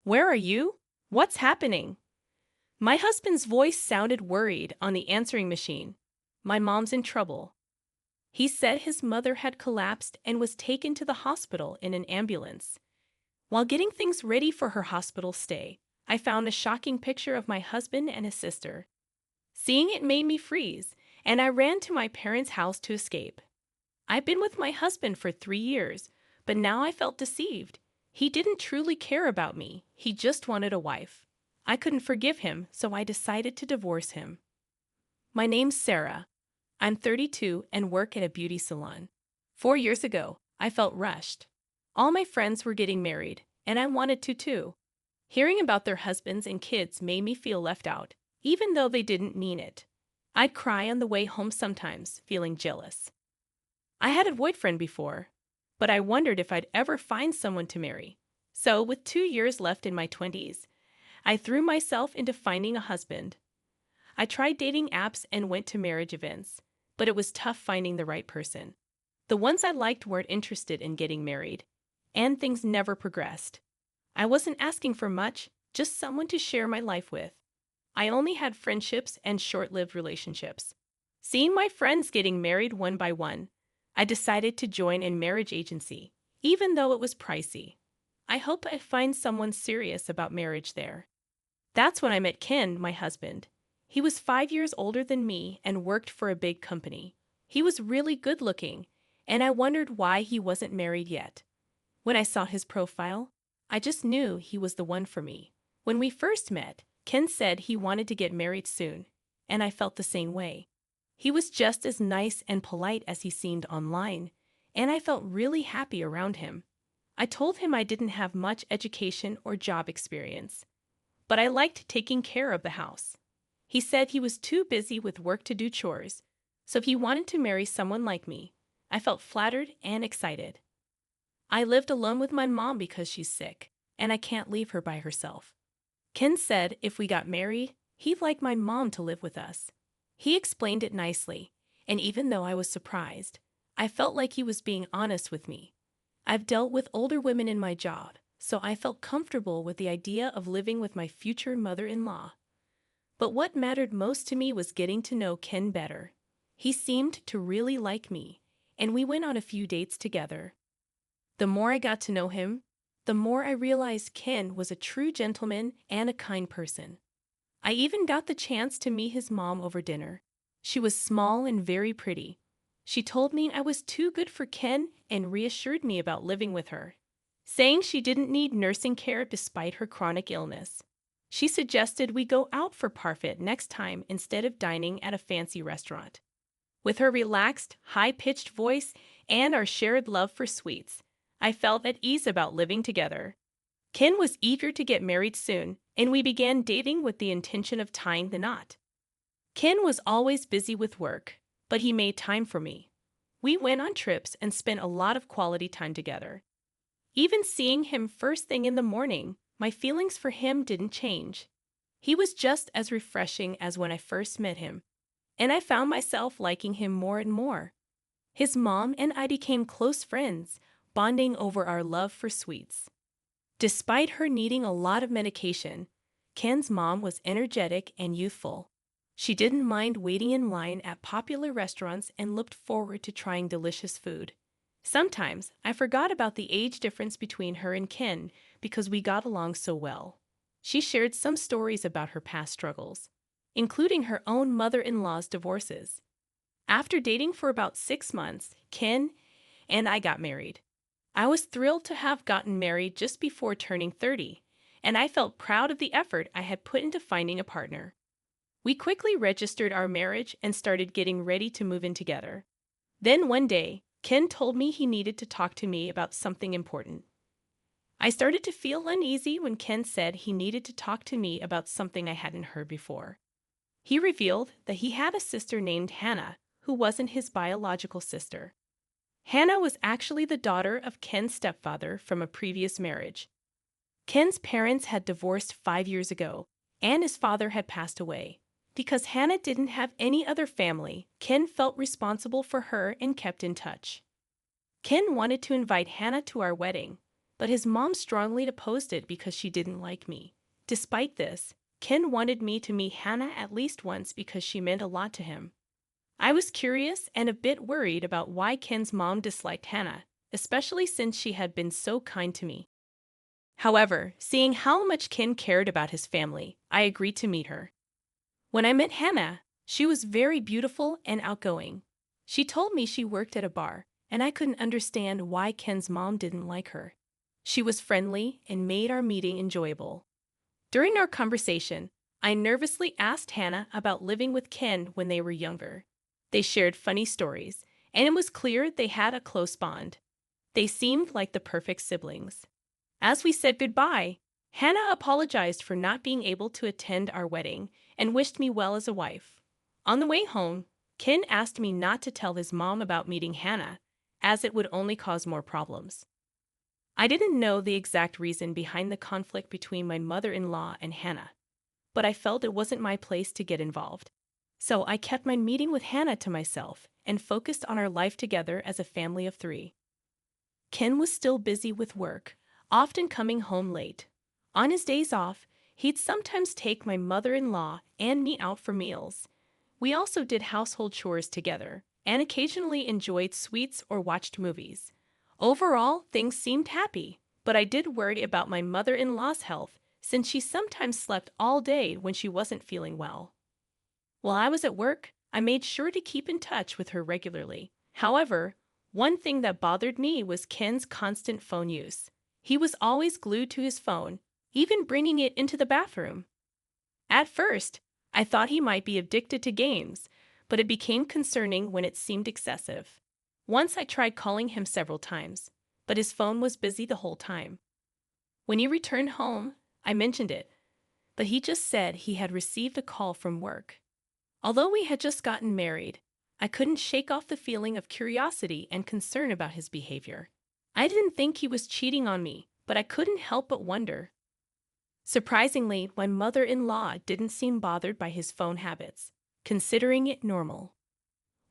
Where are you? What's happening? My husband's voice sounded worried on the answering machine. My mom's in trouble. He said his mother had collapsed and was taken to the hospital in an ambulance. While getting things ready for her hospital stay, I found a shocking picture of my husband and his sister. Seeing it made me freeze, and I ran to my parents' house to escape. I've been with my husband for 3 years, but now I felt deceived. He didn't truly care about me, he just wanted a wife. I couldn't forgive him, so I decided to divorce him. My name's Sarah. I'm 32 and work at a beauty salon. 4 years ago, I felt rushed. All my friends were getting married, and I wanted to too. Hearing about their husbands and kids made me feel left out, even though they didn't mean it. I'd cry on the way home sometimes, feeling jealous. I had a boyfriend before, but I wondered if I'd ever find someone to marry. So, with 2 years left in my 20s, I threw myself into finding a husband. I tried dating apps and went to marriage events, but it was tough finding the right person. The ones I liked weren't interested in getting married, and things never progressed. I wasn't asking for much, just someone to share my life with. I only had friendships and short-lived relationships. Seeing my friends getting married one by one, I decided to join a marriage agency, even though it was pricey. I hope I find someone serious about marriage there. That's when I met Ken, my husband. He was 5 years older than me and worked for a big company. He was really good looking, and I wondered why he wasn't married yet. When I saw his profile, I just knew he was the one for me. When we first met, Ken said he wanted to get married soon, and I felt the same way. He was just as nice and polite as he seemed online, and I felt really happy around him. I told him I didn't have much education or job experience, but I liked taking care of the house. He said he was too busy with work to do chores, so if he wanted to marry someone like me, I felt flattered and excited. I lived alone with my mom because she's sick, and I can't leave her by herself. Ken said if we got married, he'd like my mom to live with us. He explained it nicely, and even though I was surprised, I felt like he was being honest with me. I've dealt with older women in my job, so I felt comfortable with the idea of living with my future mother-in-law. But what mattered most to me was getting to know Ken better. He seemed to really like me, and we went on a few dates together. The more I got to know him, the more I realized Ken was a true gentleman and a kind person. I even got the chance to meet his mom over dinner. She was small and very pretty. She told me I was too good for Ken and reassured me about living with her, saying she didn't need nursing care despite her chronic illness. She suggested we go out for parfait next time instead of dining at a fancy restaurant. With her relaxed, high-pitched voice and our shared love for sweets, I felt at ease about living together. Ken was eager to get married soon, and we began dating with the intention of tying the knot. Ken was always busy with work, but he made time for me. We went on trips and spent a lot of quality time together. Even seeing him first thing in the morning, my feelings for him didn't change. He was just as refreshing as when I first met him, and I found myself liking him more and more. His mom and I became close friends, bonding over our love for sweets. Despite her needing a lot of medication, Ken's mom was energetic and youthful. She didn't mind waiting in line at popular restaurants and looked forward to trying delicious food. Sometimes I forgot about the age difference between her and Ken because we got along so well. She shared some stories about her past struggles, including her own mother-in-law's divorces. After dating for about 6 months, Ken and I got married. I was thrilled to have gotten married just before turning 30, and I felt proud of the effort I had put into finding a partner. We quickly registered our marriage and started getting ready to move in together. Then one day, Ken told me he needed to talk to me about something important. I started to feel uneasy when Ken said he needed to talk to me about something I hadn't heard before. He revealed that he had a sister named Hannah, who wasn't his biological sister. Hannah was actually the daughter of Ken's stepfather from a previous marriage. Ken's parents had divorced 5 years ago, and his father had passed away. Because Hannah didn't have any other family, Ken felt responsible for her and kept in touch. Ken wanted to invite Hannah to our wedding, but his mom strongly opposed it because she didn't like me. Despite this, Ken wanted me to meet Hannah at least once because she meant a lot to him. I was curious and a bit worried about why Ken's mom disliked Hannah, especially since she had been so kind to me. However, seeing how much Ken cared about his family, I agreed to meet her. When I met Hannah, she was very beautiful and outgoing. She told me she worked at a bar, and I couldn't understand why Ken's mom didn't like her. She was friendly and made our meeting enjoyable. During our conversation, I nervously asked Hannah about living with Ken when they were younger. They shared funny stories, and it was clear they had a close bond. They seemed like the perfect siblings. As we said goodbye, Hannah apologized for not being able to attend our wedding and wished me well as a wife. On the way home, Ken asked me not to tell his mom about meeting Hannah, as it would only cause more problems. I didn't know the exact reason behind the conflict between my mother-in-law and Hannah, but I felt it wasn't my place to get involved. So I kept my meeting with Hannah to myself and focused on our life together as a family of 3. Ken was still busy with work, often coming home late. On his days off, he'd sometimes take my mother-in-law and me out for meals. We also did household chores together and occasionally enjoyed sweets or watched movies. Overall, things seemed happy, but I did worry about my mother-in-law's health since she sometimes slept all day when she wasn't feeling well. While I was at work, I made sure to keep in touch with her regularly. However, one thing that bothered me was Ken's constant phone use. He was always glued to his phone, even bringing it into the bathroom. At first, I thought he might be addicted to games, but it became concerning when it seemed excessive. Once I tried calling him several times, but his phone was busy the whole time. When he returned home, I mentioned it, but he just said he had received a call from work. Although we had just gotten married, I couldn't shake off the feeling of curiosity and concern about his behavior. I didn't think he was cheating on me, but I couldn't help but wonder. Surprisingly, my mother-in-law didn't seem bothered by his phone habits, considering it normal.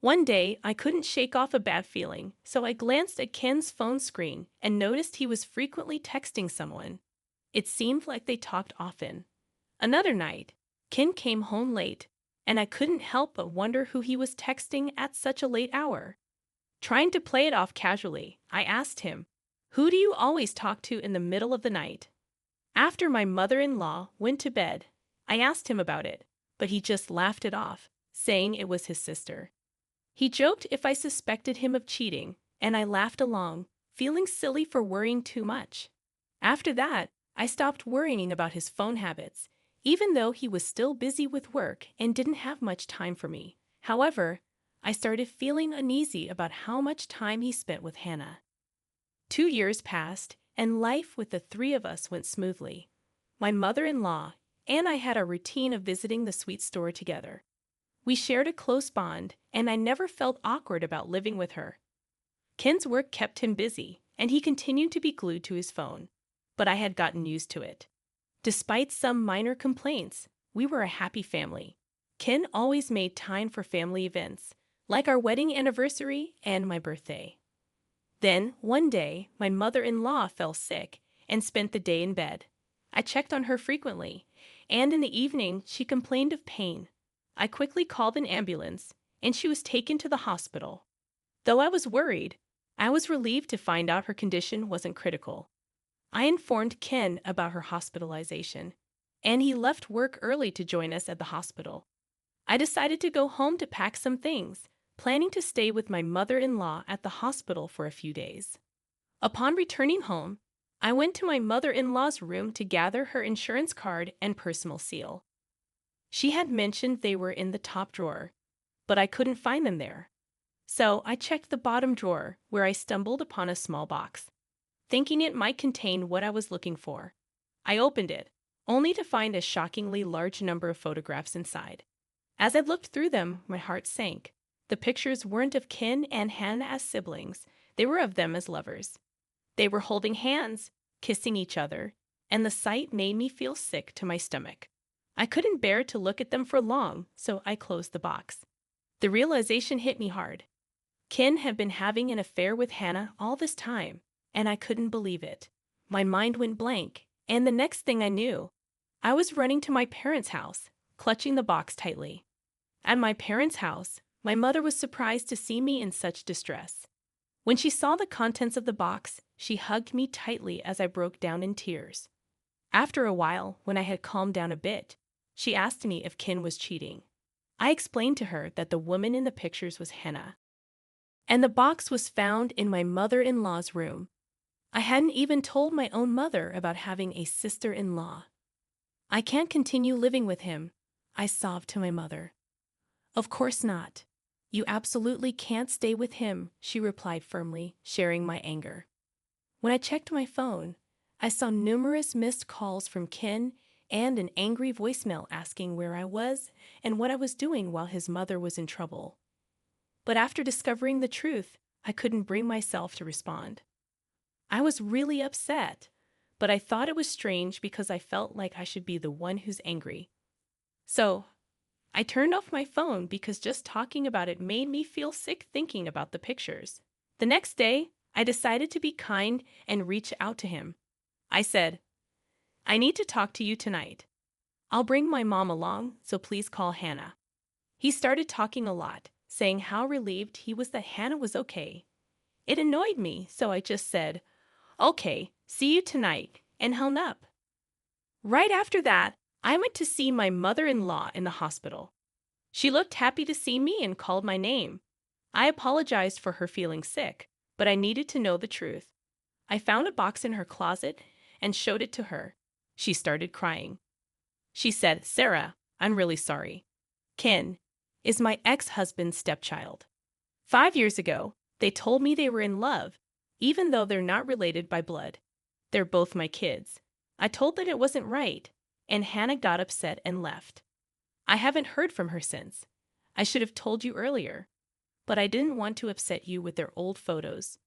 One day, I couldn't shake off a bad feeling, so I glanced at Ken's phone screen and noticed he was frequently texting someone. It seemed like they talked often. Another night, Ken came home late, and I couldn't help but wonder who he was texting at such a late hour. Trying to play it off casually, I asked him, "Who do you always talk to in the middle of the night?" After my mother-in-law went to bed, I asked him about it, but he just laughed it off, saying it was his sister. He joked if I suspected him of cheating, and I laughed along, feeling silly for worrying too much. After that, I stopped worrying about his phone habits, even though he was still busy with work and didn't have much time for me. However, I started feeling uneasy about how much time he spent with Hannah. 2 years passed, and life with the 3 of us went smoothly. My mother-in-law and I had a routine of visiting the sweet store together. We shared a close bond, and I never felt awkward about living with her. Ken's work kept him busy, and he continued to be glued to his phone, but I had gotten used to it. Despite some minor complaints, we were a happy family. Ken always made time for family events, like our wedding anniversary and my birthday. Then, one day, my mother-in-law fell sick and spent the day in bed. I checked on her frequently, and in the evening she complained of pain. I quickly called an ambulance, and she was taken to the hospital. Though I was worried, I was relieved to find out her condition wasn't critical. I informed Ken about her hospitalization, and he left work early to join us at the hospital. I decided to go home to pack some things, planning to stay with my mother-in-law at the hospital for a few days. Upon returning home, I went to my mother-in-law's room to gather her insurance card and personal seal. She had mentioned they were in the top drawer, but I couldn't find them there. So I checked the bottom drawer, where I stumbled upon a small box. Thinking it might contain what I was looking for, I opened it, only to find a shockingly large number of photographs inside. As I looked through them, my heart sank. The pictures weren't of Ken and Hannah as siblings, they were of them as lovers. They were holding hands, kissing each other, and the sight made me feel sick to my stomach. I couldn't bear to look at them for long, so I closed the box. The realization hit me hard. Ken had been having an affair with Hannah all this time, and I couldn't believe it. My mind went blank, and the next thing I knew, I was running to my parents' house, clutching the box tightly. At my parents' house, my mother was surprised to see me in such distress. When she saw the contents of the box, she hugged me tightly as I broke down in tears. After a while, when I had calmed down a bit, she asked me if Ken was cheating. I explained to her that the woman in the pictures was Hannah, and the box was found in my mother-in-law's room. I hadn't even told my own mother about having a sister-in-law. I can't continue living with him, I sobbed to my mother. Of course not. You absolutely can't stay with him, she replied firmly, sharing my anger. When I checked my phone, I saw numerous missed calls from Ken and an angry voicemail asking where I was and what I was doing while his mother was in trouble. But after discovering the truth, I couldn't bring myself to respond. I was really upset, but I thought it was strange because I felt like I should be the one who's angry. So, I turned off my phone because just talking about it made me feel sick thinking about the pictures. The next day, I decided to be kind and reach out to him. I said, I need to talk to you tonight. I'll bring my mom along, so please call Hannah. He started talking a lot, saying how relieved he was that Hannah was okay. It annoyed me, so I just said, okay, see you tonight, and hung up. Right after that, I went to see my mother-in-law in the hospital. She looked happy to see me and called my name. I apologized for her feeling sick, but I needed to know the truth. I found a box in her closet and showed it to her. She started crying. She said, Sarah, I'm really sorry. Ken is my ex-husband's stepchild. 5 years ago, they told me they were in love, even though they're not related by blood. They're both my kids. I told them it wasn't right, and Hannah got upset and left. I haven't heard from her since. I should have told you earlier, but I didn't want to upset you with their old photos.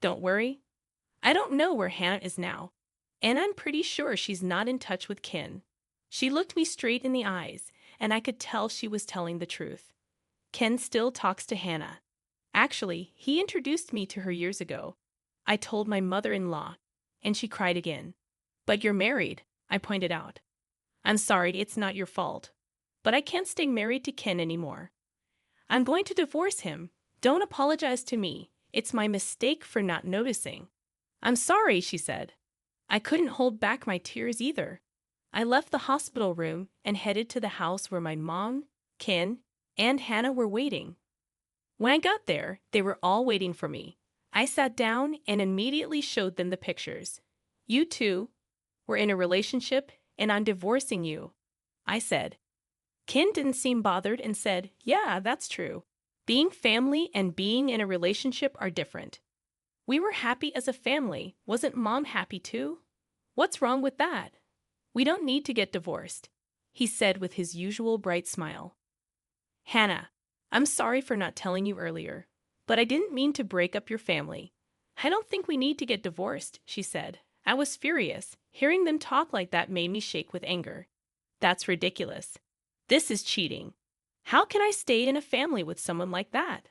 Don't worry. I don't know where Hannah is now, and I'm pretty sure she's not in touch with Ken. She looked me straight in the eyes, and I could tell she was telling the truth. Ken still talks to Hannah. Actually, he introduced me to her years ago. I told my mother-in-law, and she cried again. But you're married, I pointed out. I'm sorry, it's not your fault. But I can't stay married to Ken anymore. I'm going to divorce him. Don't apologize to me. It's my mistake for not noticing. I'm sorry, she said. I couldn't hold back my tears either. I left the hospital room and headed to the house where my mom, Ken, and Hannah were waiting. When I got there, they were all waiting for me. I sat down and immediately showed them the pictures. You two were in a relationship and I'm divorcing you, I said. Ken didn't seem bothered and said, yeah, that's true. Being family and being in a relationship are different. We were happy as a family. Wasn't Mom happy too? What's wrong with that? We don't need to get divorced, he said with his usual bright smile. Hannah, I'm sorry for not telling you earlier, but I didn't mean to break up your family. I don't think we need to get divorced, she said. I was furious. Hearing them talk like that made me shake with anger. That's ridiculous. This is cheating. How can I stay in a family with someone like that?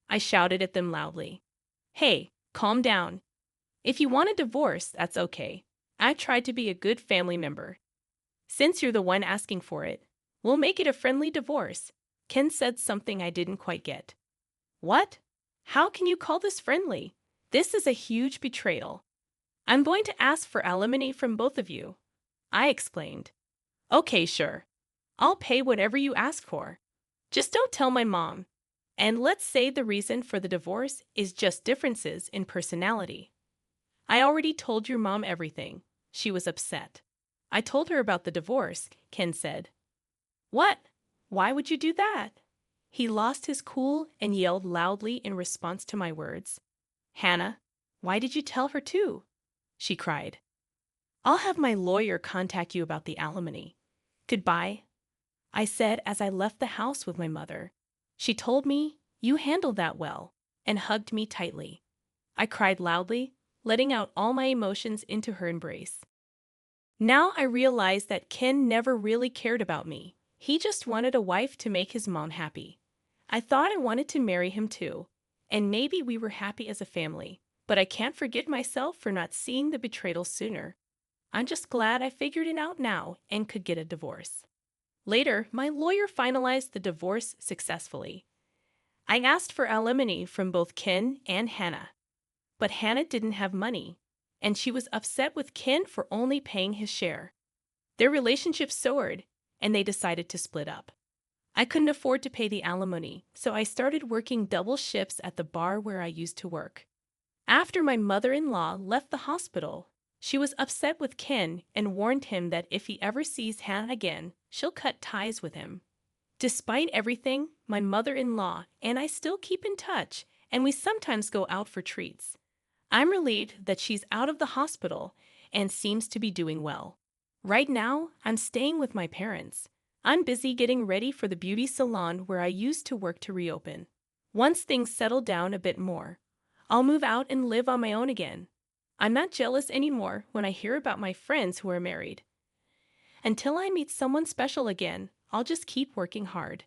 I shouted at them loudly. Hey, calm down. If you want a divorce, that's okay. I tried to be a good family member. Since you're the one asking for it, we'll make it a friendly divorce. Ken said something I didn't quite get. What? How can you call this friendly? This is a huge betrayal. I'm going to ask for alimony from both of you, I explained. Okay, sure. I'll pay whatever you ask for. Just don't tell my mom. And let's say the reason for the divorce is just differences in personality. I already told your mom everything. She was upset. I told her about the divorce, Ken said. What? Why would you do that? He lost his cool and yelled loudly in response to my words. Hannah, why did you tell her too? She cried. I'll have my lawyer contact you about the alimony. Goodbye, I said as I left the house with my mother. She told me, you handled that well, and hugged me tightly. I cried loudly, letting out all my emotions into her embrace. Now I realized that Ken never really cared about me. He just wanted a wife to make his mom happy. I thought I wanted to marry him too, and maybe we were happy as a family, But I can't forgive myself for not seeing the betrayal sooner. I'm just glad I figured it out now and could get a divorce. Later, my lawyer finalized the divorce successfully. I asked for alimony from both Ken and Hannah. But Hannah didn't have money, and she was upset with Ken for only paying his share. Their relationship soured, and they decided to split up. I couldn't afford to pay the alimony, so I started working double shifts at the bar where I used to work. After my mother-in-law left the hospital, she was upset with Ken and warned him that if he ever sees Hannah again, she'll cut ties with him. Despite everything, my mother-in-law and I still keep in touch, and we sometimes go out for treats. I'm relieved that she's out of the hospital and seems to be doing well. Right now, I'm staying with my parents. I'm busy getting ready for the beauty salon where I used to work to reopen. Once things settle down a bit more, I'll move out and live on my own again. I'm not jealous anymore when I hear about my friends who are married. Until I meet someone special again, I'll just keep working hard.